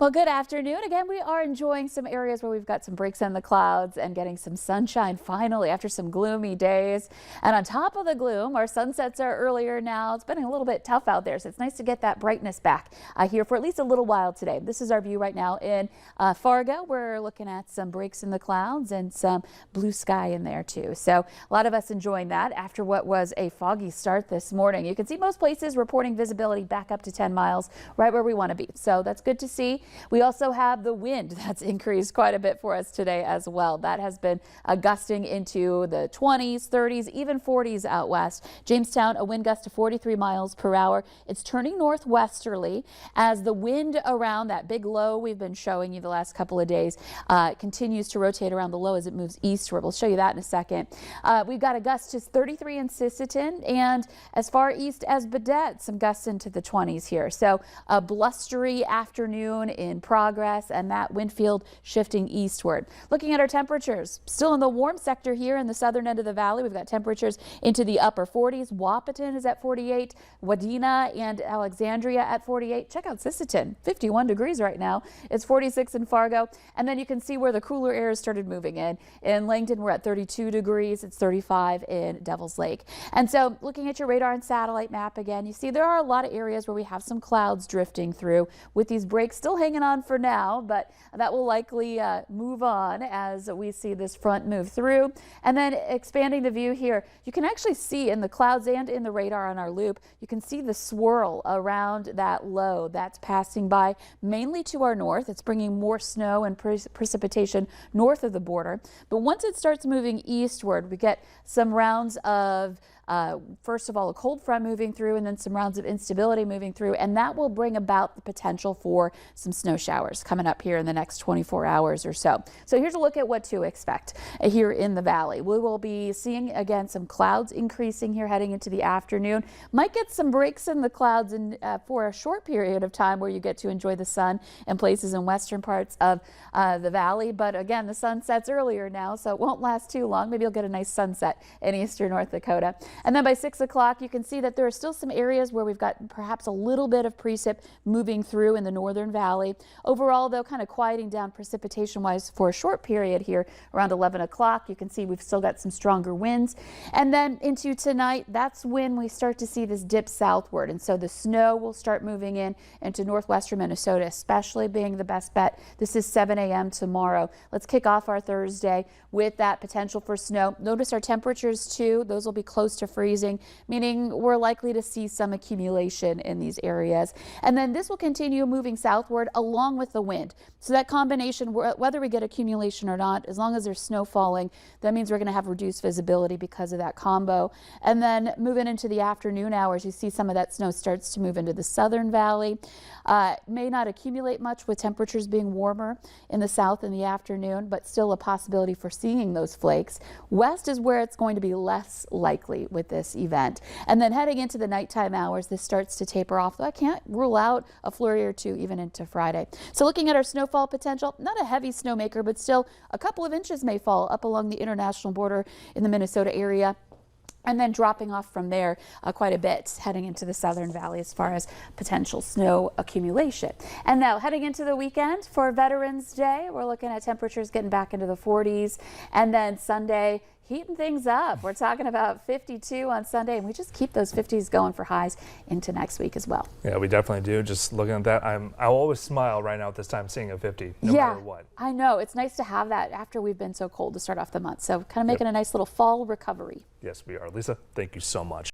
Well, good afternoon. Again, we are enjoying some areas where we've got some breaks in the clouds and getting some sunshine finally after some gloomy days. And on top of the gloom, our sunsets are earlier now. It's been a little bit tough out there, so it's nice to get that brightness back here for at least a little while today. This is our view right now in Fargo. We're looking at some breaks in the clouds and some blue sky in there too. So a lot of us enjoying that after what was a foggy start this morning. You can see most places reporting visibility back up to 10 miles, right where we want to be. So that's good to see. We also have the wind that's increased quite a bit for us today as well. That has been gusting into the 20s, 30s, even 40s out west. Jamestown, a wind gust to 43 miles per hour. It's turning northwesterly as the wind around that big low we've been showing you the last couple of days continues to rotate around the low as it moves eastward. We'll show you that in a second. We've got a gust to 33 in Sisseton and as far east as Baudette, some gusts into the 20s here. So a blustery afternoon in progress and that wind field shifting eastward. Looking at our temperatures, still in the warm sector here in the southern end of the valley. We've got temperatures into the upper 40s. Wahpeton is at 48, Wadena and Alexandria at 48. Check out Sisseton, 51 degrees right now. It's 46 in Fargo. And then you can see where the cooler air has started moving in. In Langdon, we're at 32 degrees. It's 35 in Devil's Lake. And so looking at your radar and satellite map again, you see there are a lot of areas where we have some clouds drifting through with these breaks still hanging on for now, but that will likely move on as we see this front move through. And then expanding the view here, you can actually see in the clouds and in the radar on our loop, you can see the swirl around that low that's passing by mainly to our north. It's bringing more snow and precipitation north of the border. But once it starts moving eastward, we get some rounds of first of all, a cold front moving through and then some rounds of instability moving through, and that will bring about the potential for some snow showers coming up here in the next 24 hours or so. So here's a look at what to expect here in the valley. We will be seeing again some clouds increasing here heading into the afternoon. Might get some breaks in the clouds for a short period of time where you get to enjoy the sun in places in western parts of the valley. But again, the sun sets earlier now, so it won't last too long. Maybe you'll get a nice sunset in eastern North Dakota. And then by 6 o'clock, you can see that there are still some areas where we've got perhaps a little bit of precip moving through in the northern valley. Overall, though, kind of quieting down precipitation-wise for a short period here around 11 o'clock. You can see we've still got some stronger winds. And then into tonight, that's when we start to see this dip southward. And so the snow will start moving in into northwestern Minnesota, especially being the best bet. This is 7 a.m. tomorrow. Let's kick off our Thursday with that potential for snow. Notice our temperatures, too. Those will be close to freezing, meaning we're likely to see some accumulation in these areas. And then this will continue moving southward along with the wind. So that combination, whether we get accumulation or not, as long as there's snow falling, that means we're going to have reduced visibility because of that combo. And then moving into the afternoon hours, you see some of that snow starts to move into the southern valley. May not accumulate much with temperatures being warmer in the south in the afternoon, but still a possibility for seeing those flakes. West is where it's going to be less likely with this event. And then heading into the nighttime hours, this starts to taper off, though I can't rule out a flurry or two even into Friday. So looking at our snowfall potential, not a heavy snowmaker, but still a couple of inches may fall up along the international border in the Minnesota area. And then dropping off from there quite a bit heading into the southern valley as far as potential snow accumulation. And now heading into the weekend for Veterans Day, we're looking at temperatures getting back into the 40s. And then Sunday, heating things up. We're talking about 52 on Sunday, and we just keep those 50s going for highs into next week as well. Yeah, we definitely do. Just looking at that, I'll always smile right now at this time seeing a 50, no matter what. I know. It's nice to have that after we've been so cold to start off the month. So kind of making a nice little fall recovery. Yes, we are. Lisa, thank you so much.